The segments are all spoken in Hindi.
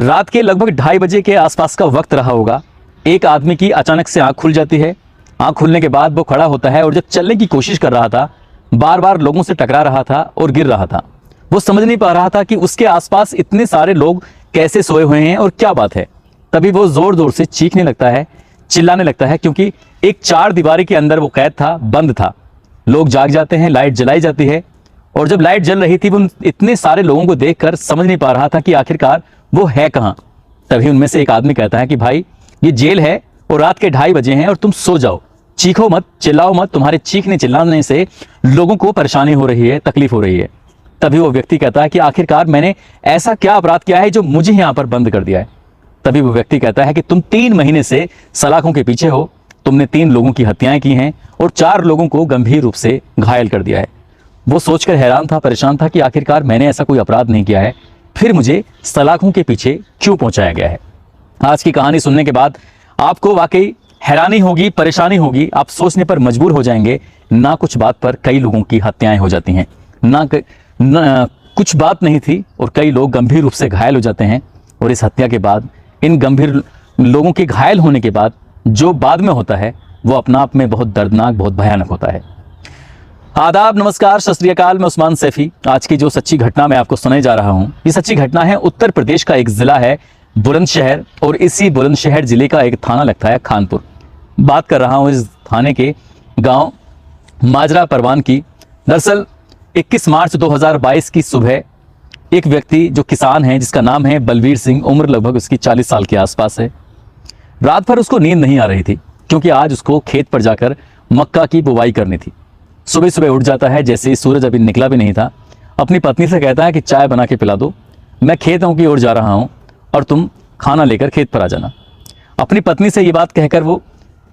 रात के लगभग 2:30 बजे के आसपास का वक्त रहा होगा। एक आदमी की अचानक से आंख खुल जाती है। आंख खुलने के बाद वो खड़ा होता है और जब चलने की कोशिश कर रहा था, बार बार लोगों से टकरा रहा था और गिर रहा था। वो समझ नहीं पा रहा था कि उसके आसपास इतने सारे लोग कैसे सोए हुए हैं और क्या बात है। तभी वो जोर जोर से चीखने लगता है, चिल्लाने लगता है, क्योंकि एक 4 दीवारी के अंदर वो कैद था, बंद था। लोग जाग जाते हैं, लाइट जलाई जाती है और जब लाइट जल रही थी वो इतने सारे लोगों को देखकर समझ नहीं पा रहा था कि आखिरकार वो है कहां। तभी उनमें से एक आदमी कहता है कि भाई, ये जेल है और रात के 2:30 बजे हैं और तुम सो जाओ, चीखो मत, चिल्लाओ मत, तुम्हारे चीखने चिल्लाने से लोगों को परेशानी हो रही है, तकलीफ हो रही है। तभी वो व्यक्ति कहता है कि आखिरकार मैंने ऐसा क्या अपराध किया है जो मुझे यहां पर बंद कर दिया है। तभी वो व्यक्ति कहता है कि तुम 3 महीने से सलाखों के पीछे हो, तुमने 3 लोगों की हत्याएं की हैं और 4 लोगों को गंभीर रूप से घायल कर दिया है। वो सोचकर हैरान था, परेशान था कि आखिरकार मैंने ऐसा कोई अपराध नहीं किया है, फिर मुझे सलाखों के पीछे क्यों पहुंचाया गया है। आज की कहानी सुनने के बाद आपको वाकई हैरानी होगी, परेशानी होगी, आप सोचने पर मजबूर हो जाएंगे। ना कुछ बात पर कई लोगों की हत्याएं हो जाती हैं, ना कुछ बात नहीं थी और कई लोग गंभीर रूप से घायल हो जाते हैं। और इस हत्या के बाद, इन गंभीर लोगों के घायल होने के बाद जो बाद में होता है वो अपना आप में बहुत दर्दनाक, बहुत भयानक होता है। आदाब, नमस्कार, सत श्री अकाल। मैं उस्मान सैफी। आज की जो सच्ची घटना मैं आपको सुनाने जा रहा हूं, ये सच्ची घटना है उत्तर प्रदेश का एक जिला है बुलंदशहर, और इसी बुलंदशहर जिले का एक थाना लगता है खानपुर। बात कर रहा हूं इस थाने के गांव माजरा परवान की। दरअसल 21 मार्च 2022 की सुबह एक व्यक्ति जो किसान है, जिसका नाम है बलबीर सिंह, उम्र लगभग उसकी 40 साल के आसपास है। रात भर उसको नींद नहीं आ रही थी क्योंकि आज उसको खेत पर जाकर मक्का की बुवाई करनी थी। सुबह सुबह उठ जाता है, जैसे ही सूरज अभी निकला भी नहीं था, अपनी पत्नी से कहता है कि चाय बना के पिला दो, मैं खेतों की ओर जा रहा हूं और तुम खाना लेकर खेत पर आ जाना। अपनी पत्नी से ये बात कहकर वो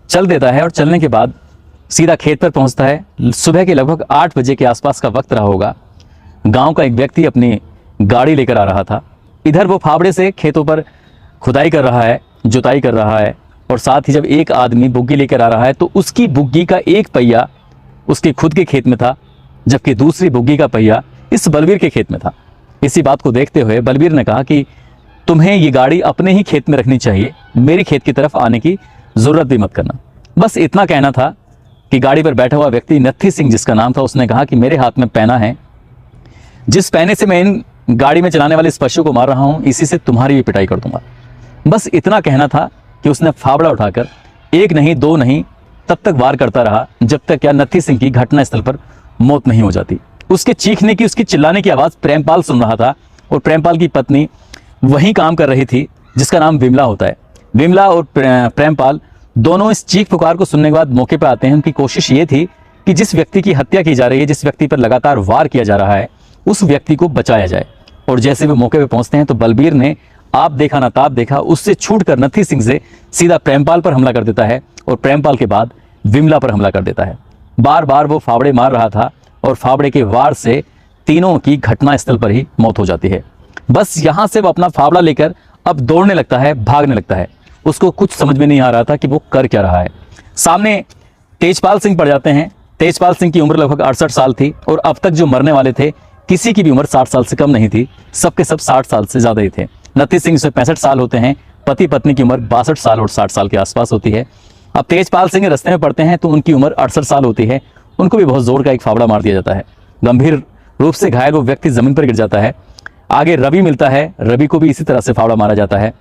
चल देता है और चलने के बाद सीधा खेत पर पहुंचता है। सुबह के लगभग 8 बजे के आसपास का वक्त रहा होगा। गांव का एक व्यक्ति अपनी गाड़ी लेकर आ रहा था। इधर वो फावड़े से खेतों पर खुदाई कर रहा है, जुताई कर रहा है, और साथ ही जब एक आदमी बुग्गी लेकर आ रहा है तो उसकी बुग्गी का एक पहिया उसके खुद के खेत में था, जबकि दूसरी बुग्गी का पहिया इस बलबीर के खेत में था। इसी बात को देखते हुए बलबीर ने कहा कि तुम्हें ये गाड़ी अपने ही खेत में रखनी चाहिए, मेरी खेत की तरफ आने की जरूरत भी मत करना। बस इतना कहना था कि गाड़ी पर बैठा हुआ व्यक्ति नत्थी सिंह जिसका नाम था, उसने कहा कि मेरे हाथ में पैना है, जिस पैने से मैं इन गाड़ी में चलाने वाले इस पशु को मार रहा हूं, इसी से तुम्हारी भी पिटाई कर दूंगा। बस इतना कहना था कि उसने फावड़ा उठाकर 1 नहीं 2 नहीं तब तक वार करता रहा, जब तक क्या नत्थी सिंह की घटनास्थल पर मौत नहीं हो जाती। उसके चीखने की, उसकी चिल्लाने की आवाज प्रेमपाल सुन रहा था, और प्रेमपाल की पत्नी वही काम कर रही थी जिसका नाम विमला होता है। विमला और प्रेमपाल दोनों इस चीख पुकार को सुनने के बाद मौके पर आते हैं। उनकी कोशिश ये थी कि जिस व्यक्ति की हत्या की जा रही है, जिस व्यक्ति पर लगातार वार किया जा रहा है, उस व्यक्ति को बचाया जाए। और जैसे वे मौके पर पहुंचते हैं तो बलबीर ने आप देखा ना ताप देखा, उससे छूटकर नत्थी सिंह से सीधा प्रेमपाल पर हमला कर देता है और प्रेमपाल के बाद विमला पर हमला कर देता है। बार बार वो फावड़े मार रहा था और फावड़े के वार से तीनों की घटनास्थल पर ही मौत हो जाती है। बस यहां से वो अपना फावड़ा लेकर अब दौड़ने लगता है, भागने लगता है। उसको कुछ समझ में नहीं आ रहा था कि वो कर क्या रहा है। सामने तेजपाल सिंह पड़ जाते हैं। तेजपाल सिंह की उम्र लगभग 68 साल थी और अब तक जो मरने वाले थे किसी की भी उम्र 60 साल से कम नहीं थी, सबके सब 60 साल से ज्यादा ही थे। नत्थी सिंह से 65 साल होते हैं। पति पत्नी की उम्र 62 साल और 60 साल के आसपास होती है। अब तेजपाल सिंह रास्ते में पड़ते हैं तो उनकी उम्र 68 साल होती है। उनको भी बहुत जोर का एक फावड़ा मार दिया जाता है। गंभीर रूप से घायल वो व्यक्ति जमीन पर गिर जाता है। आगे रवि मिलता है, रवि को भी इसी तरह से फावड़ा मारा जाता है।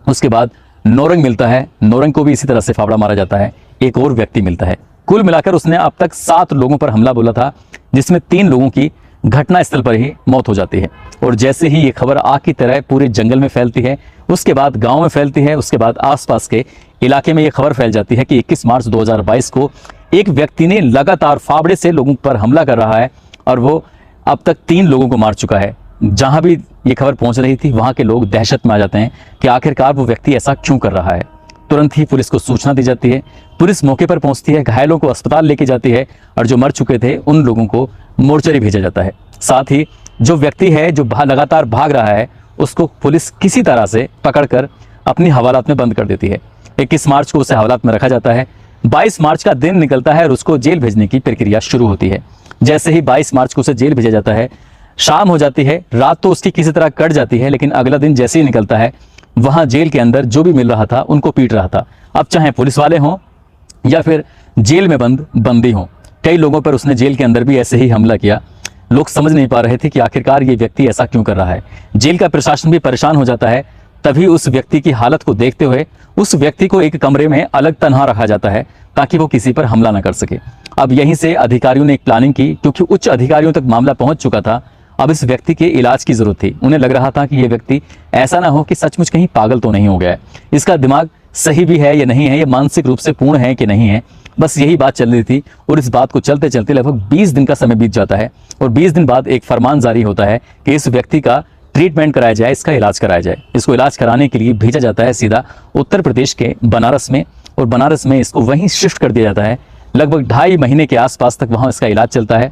उसके बाद नौरंग मिलता है, नौरंग को भी इसी तरह से फावड़ा मारा जाता है। एक और व्यक्ति मिलता है। कुल मिलाकर उसने अब तक 7 लोगों पर हमला बोला था, जिसमें 3 लोगों की घटनास्थल पर ही मौत हो जाती है। और जैसे ही ये खबर आग की तरह पूरे जंगल में फैलती है, उसके बाद गांव में फैलती है, उसके बाद आसपास के इलाके में ये खबर फैल जाती है कि 21 मार्च 2022 को एक व्यक्ति ने लगातार फावड़े से लोगों पर हमला कर रहा है और वो अब तक 3 लोगों को मार चुका है। जहां भी ये खबर पहुंच रही थी वहां के लोग दहशत में आ जाते हैं कि आखिरकार वो व्यक्ति ऐसा क्यों कर रहा है। तुरंत ही पुलिस को सूचना दी जाती है। पुलिस मौके पर पहुंचती है, घायलों को अस्पताल लेके जाती है और जो मर चुके थे उन लोगों को मोर्चरी भेजा जाता है। साथ ही जो व्यक्ति है जो लगातार भाग रहा है उसको पुलिस किसी तरह से पकड़कर अपनी हवालात में बंद कर देती है। 21 मार्च को उसे हवालात में रखा जाता है। 22 मार्च का दिन निकलता है और उसको जेल भेजने की प्रक्रिया शुरू होती है। जैसे ही 22 मार्च को उसे जेल भेजा जाता है, शाम हो जाती है, रात तो उसकी किसी तरह कट जाती है, लेकिन अगला दिन जैसे ही निकलता है वहां जेल के अंदर जो भी मिल रहा था उनको पीट रहा था। अब चाहे पुलिस वाले हों या फिर जेल में बंद बंदी हों, कई लोगों पर उसने जेल के अंदर भी ऐसे ही हमला किया। लोग समझ नहीं पा रहे थे कि आखिरकार ये व्यक्ति ऐसा क्यों कर रहा है। जेल का प्रशासन भी परेशान हो जाता है। तभी उस व्यक्ति की हालत को देखते हुए उस व्यक्ति को एक कमरे में अलग तनहा रखा जाता है ताकि वो किसी पर हमला न कर सके। अब यहीं से अधिकारियों ने एक प्लानिंग की, क्योंकि उच्च अधिकारियों तक मामला पहुंच चुका था। अब इस व्यक्ति के इलाज की जरूरत थी। उन्हें लग रहा था कि ये व्यक्ति ऐसा ना हो कि सचमुच कहीं पागल तो नहीं हो गया है, इसका दिमाग सही भी है या नहीं है, ये मानसिक रूप से पूर्ण है कि नहीं है। बस यही बात चल रही थी और इस बात को चलते चलते लगभग 20 दिन का समय बीत जाता है और 20 दिन बाद एक फरमान जारी होता है कि इस व्यक्ति का ट्रीटमेंट कराया जाए, इसका इलाज कराया जाए। इसको इलाज कराने के लिए भेजा जाता है सीधा उत्तर प्रदेश के बनारस में, और बनारस में इसको वहीं शिफ्ट कर दिया जाता है। लगभग 2.5 महीने के आसपास तक वहां इसका इलाज चलता है।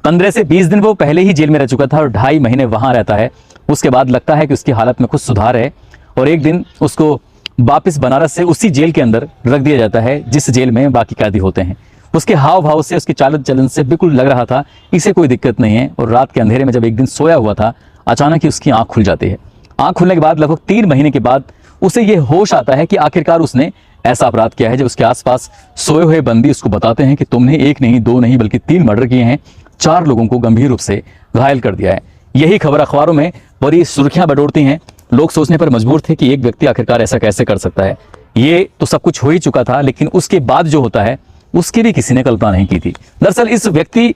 15 से 20 दिन वो पहले ही जेल में रह चुका था और 2.5 महीने वहां रहता है। उसके बाद लगता है कि उसकी हालत में कुछ सुधार है और एक दिन उसको वापस बनारस से उसी जेल के अंदर रख दिया जाता है जिस जेल में बाकी कैदी होते हैं। उसके हाव भाव से, उसके चाल चलन से बिल्कुल लग रहा था इसे कोई दिक्कत नहीं है। और रात के अंधेरे में जब एक दिन सोया हुआ था, अचानक ही उसकी आंख खुल जाती है। आंख खुलने के बाद लगभग 3 महीने के बाद उसे ये होश आता है कि आखिरकार उसने ऐसा अपराध किया है। जब उसके आसपास सोए हुए बंदी उसको बताते हैं कि तुमने 1 नहीं 2 नहीं बल्कि 3 मर्डर किए हैं, 4 लोगों को गंभीर रूप से घायल कर दिया है। यही खबर अखबारों में बड़ी सुर्खियां बटोरती हैं। लोग सोचने पर मजबूर थे कि एक व्यक्ति आखिरकार ऐसा कैसे कर सकता है। ये तो सब कुछ हो ही चुका था, लेकिन उसके बाद जो होता है उसकी भी किसी ने कल्पना नहीं की थी। दरअसल इस व्यक्ति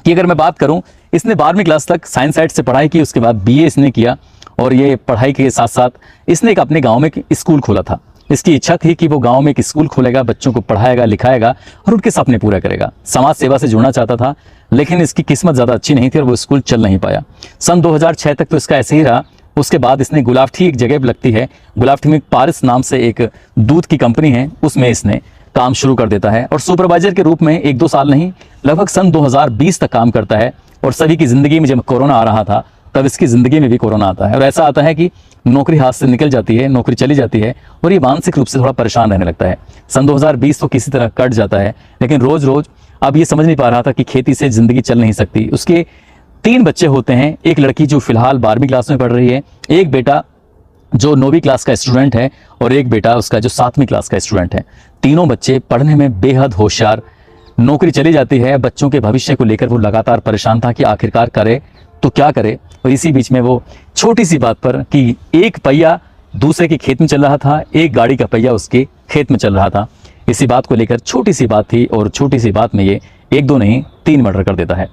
की अगर मैं बात करूं, इसने 12वीं क्लास तक साइंस साइड से पढ़ाई की, उसके बाद बीए इसने किया और ये पढ़ाई के साथ साथ इसने एक अपने गांव में एक स्कूल खोला था। इसकी इच्छा थी कि वो गांव में एक स्कूल खोलेगा, बच्चों को पढ़ाएगा लिखाएगा और उनके सपने पूरे करेगा। समाज सेवा से जुड़ना चाहता था, लेकिन इसकी किस्मत ज़्यादा अच्छी नहीं थी और वो स्कूल चल नहीं पाया। सन 2006 तक तो इसका ऐसे ही रहा। उसके बाद इसने गुलावठी, एक जगह लगती है गुलावठी में, पारिस नाम से एक दूध की कंपनी है, उसमें इसने काम शुरू कर देता है और सुपरवाइजर के रूप में 1-2 साल नहीं, लगभग सन 2020 तक काम करता है। और सभी की जिंदगी में जब कोरोना आ रहा था तब इसकी जिंदगी में भी कोरोना आता है और ऐसा आता है कि नौकरी हाथ से निकल जाती है, नौकरी चली जाती है और ये मानसिक रूप से थोड़ा परेशान रहने लगता है। सन 2020 तो किसी तरह कट जाता है, लेकिन रोज रोज अब ये समझ नहीं पा रहा था कि खेती से जिंदगी चल नहीं सकती। उसके 3 बच्चे होते हैं, एक लड़की जो फिलहाल 12वीं क्लास में पढ़ रही है, एक बेटा जो 9वीं क्लास का स्टूडेंट है और एक बेटा उसका जो 7वीं क्लास का स्टूडेंट है। तीनों बच्चे पढ़ने में बेहद होशियार। नौकरी चली जाती है, बच्चों के भविष्य को लेकर वो लगातार परेशान था कि आखिरकार करे तो क्या करे। और इसी बीच में वो छोटी सी बात पर कि एक पहिया दूसरे के खेत में चल रहा था, एक गाड़ी का पहिया उसके खेत में चल रहा था, इसी बात को लेकर छोटी सी बात थी और छोटी सी बात में ये 1-2 नहीं 3 मर्डर कर देता है।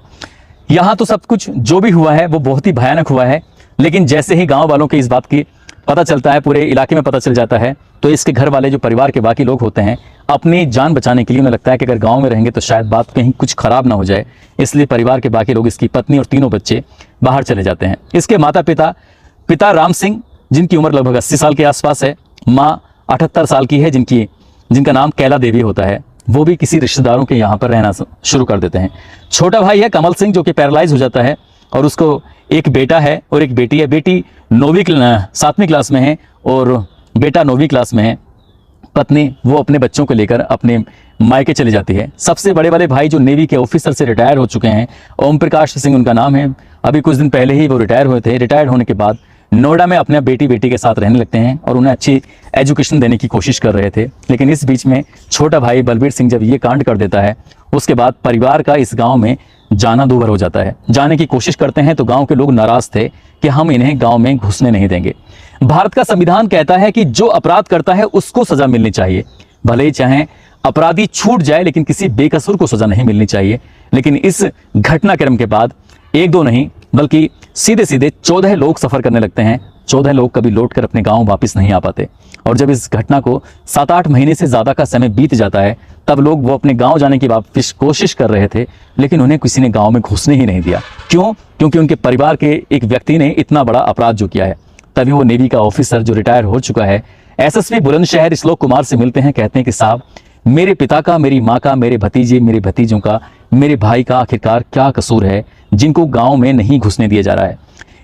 यहाँ तो सब कुछ जो भी हुआ है वो बहुत ही भयानक हुआ है, लेकिन जैसे ही गांव वालों के इस बात की पता चलता है, पूरे इलाके में पता चल जाता है, तो इसके घर वाले जो परिवार के बाकी लोग होते हैं, अपनी जान बचाने के लिए उन्हें लगता है कि अगर गांव में रहेंगे तो शायद बात कहीं कुछ खराब ना हो जाए, इसलिए परिवार के बाकी लोग, इसकी पत्नी और तीनों बच्चे बाहर चले जाते हैं। इसके माता पिता राम सिंह, जिनकी उम्र लगभग 80 साल के आसपास है, माँ 78 साल की है, जिनका नाम कैला देवी होता है, वो भी किसी रिश्तेदारों के यहाँ पर रहना शुरू कर देते हैं। छोटा भाई है कमल सिंह, जो कि पैरालाइज हो जाता है और उसको एक बेटा है और एक बेटी है। बेटी 7वीं क्लास में है और बेटा 9वीं क्लास में है। पत्नी वो अपने बच्चों को लेकर अपने मायके चली जाती है। सबसे बड़े वाले भाई जो नेवी के ऑफिसर से रिटायर हो चुके हैं, ओम प्रकाश सिंह उनका नाम है, अभी कुछ दिन पहले ही वो रिटायर हुए थे। रिटायर होने के बाद नोएडा में अपने बेटी के साथ रहने लगते हैं और उन्हें अच्छी एजुकेशन देने की कोशिश कर रहे थे। लेकिन इस बीच में छोटा भाई बलबीर सिंह जब ये कांड कर देता है, उसके बाद परिवार का इस गांव में जाना दूभर हो जाता है। जाने की कोशिश करते हैं तो गांव के लोग नाराज थे कि हम इन्हें गांव में घुसने नहीं देंगे। भारत का संविधान कहता है कि जो अपराध करता है उसको सजा मिलनी चाहिए, भले ही चाहे अपराधी छूट जाए, लेकिन किसी बेकसूर को सजा नहीं मिलनी चाहिए। लेकिन इस घटनाक्रम के बाद 1-2 नहीं बल्कि सीधे 14 लोग सफर करने लगते हैं। 14 लोग कभी लौटकर अपने गांव वापस नहीं आ पाते और जब इस घटना को 7-8 महीने से ज्यादा का समय बीत जाता है, तब लोग वो अपने गांव जाने की वापस कोशिश कर रहे थे, लेकिन उन्हें किसी ने गांव में घुसने ही नहीं दिया। क्यों? क्योंकि उनके परिवार के एक व्यक्ति ने इतना बड़ा अपराध जो किया है। तभी वो नेवी का ऑफिसर जो रिटायर हो चुका है, एसएसपी बुलंदशहर श्लोक कुमार से मिलते हैं। कहते हैं कि साहब, मेरे पिता का, मेरी माँ का, मेरे भतीजे, मेरे भतीजों का, मेरे भाई का आखिरकार क्या कसूर है जिनको गांव में नहीं घुसने दिया जा रहा है?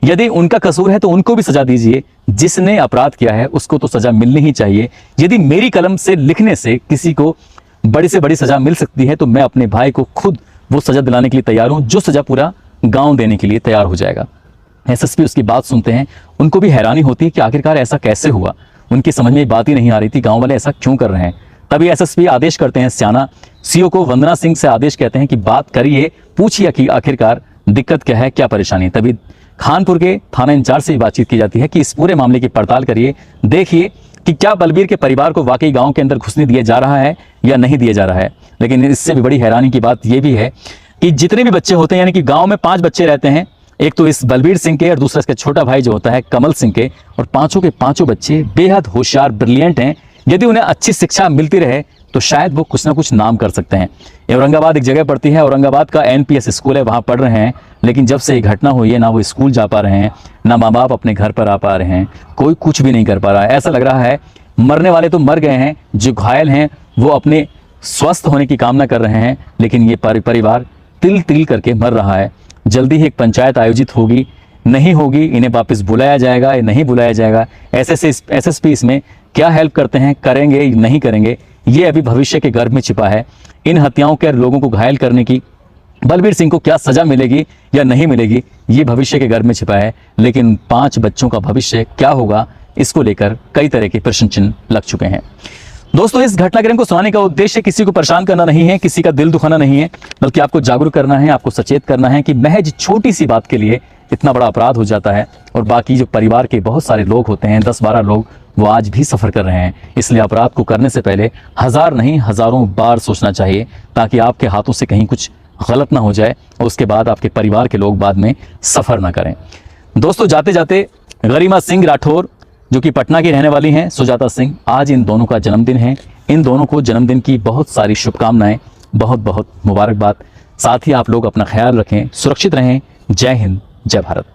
यदि उनका कसूर है तो उनको भी सजा दीजिए, जिसने अपराध किया है उसको तो सजा मिलनी ही चाहिए। यदि मेरी कलम से लिखने से किसी को बड़ी से बड़ी सजा मिल सकती है तो मैं अपने भाई को खुद वो सजा दिलाने के लिए तैयार हूं, जो सजा पूरा गांव देने के लिए तैयार हो जाएगा। एसएसपी उसकी बात सुनते हैं। उनको भी हैरानी होती है कि आखिरकार ऐसा कैसे हुआ, उनकी समझ में बात ही नहीं आ रही थी, गांव वाले ऐसा क्यों कर रहे हैं। तभी एसएसपी आदेश करते हैं, स्याना सीओ को वंदना सिंह से आदेश कहते हैं कि बात करिए, पूछिए कि आखिरकार दिक्कत क्या है, क्या परेशानी। तभी खानपुर के थाना इंचार्ज से बातचीत की जाती है कि इस पूरे मामले की पड़ताल करिए, देखिए कि क्या बलबीर के परिवार को वाकई गांव के अंदर घुसने दिया जा रहा है या नहीं दिया जा रहा है। लेकिन इससे भी बड़ी हैरानी की बात यह भी है कि जितने भी बच्चे होते हैं, यानी कि गांव में 5 बच्चे रहते हैं, एक तो इस बलबीर सिंह के और दूसरा इसका छोटा भाई जो होता है कमल सिंह के, और पांचों के पांचों बच्चे बेहद होशियार, ब्रिलियंट हैं। यदि उन्हें अच्छी शिक्षा मिलती रहे तो शायद वो कुछ ना कुछ नाम कर सकते हैं। ये औरंगाबाद एक जगह पड़ती है, औरंगाबाद का एनपीएस स्कूल है, वहाँ पढ़ रहे हैं। लेकिन जब से ये घटना हुई है, ना वो स्कूल जा पा रहे हैं, ना माँ बाप अपने घर पर आ पा रहे हैं, कोई कुछ भी नहीं कर पा रहा है। ऐसा लग रहा है मरने वाले तो मर गए हैं, जो घायल हैं वो अपने स्वस्थ होने की कामना कर रहे हैं, लेकिन ये परिवार तिल तिल करके मर रहा है। जल्दी ही एक पंचायत आयोजित होगी, नहीं होगी, इन्हें वापस बुलाया जाएगा या नहीं बुलाया जाएगा। एसएसपी इसमें क्या हेल्प करते हैं, करेंगे नहीं करेंगे, ये अभी भविष्य के गर्भ में छिपा है। इन हत्याओं के लोगों को घायल करने की बलबीर सिंह को क्या सजा मिलेगी या नहीं मिलेगी, ये भविष्य के गर्भ में छिपा है। लेकिन 5 बच्चों का भविष्य क्या होगा, इसको लेकर कई तरह के प्रश्न चिन्ह लग चुके हैं। दोस्तों, इस घटनाक्रम को सुनाने का उद्देश्य किसी को परेशान करना नहीं है, किसी का दिल दुखाना नहीं है, बल्कि आपको जागरूक करना है, आपको सचेत करना है कि महज छोटी सी बात के लिए इतना बड़ा अपराध हो जाता है। और बाकी जो परिवार के बहुत सारे लोग होते हैं, 10-12 लोग, वो आज भी सफ़र कर रहे हैं। इसलिए अपराध को करने से पहले 1000 नहीं हज़ारों बार सोचना चाहिए, ताकि आपके हाथों से कहीं कुछ गलत ना हो जाए और उसके बाद आपके परिवार के लोग बाद में सफ़र ना करें। दोस्तों, जाते जाते गरिमा सिंह राठौर जो कि पटना की रहने वाली हैं, सुजाता सिंह, आज इन दोनों का जन्मदिन है। इन दोनों को जन्मदिन की बहुत सारी शुभकामनाएं, बहुत बहुत मुबारकबाद। साथ ही आप लोग अपना ख्याल रखें, सुरक्षित रहें। जय हिंद, जय भारत।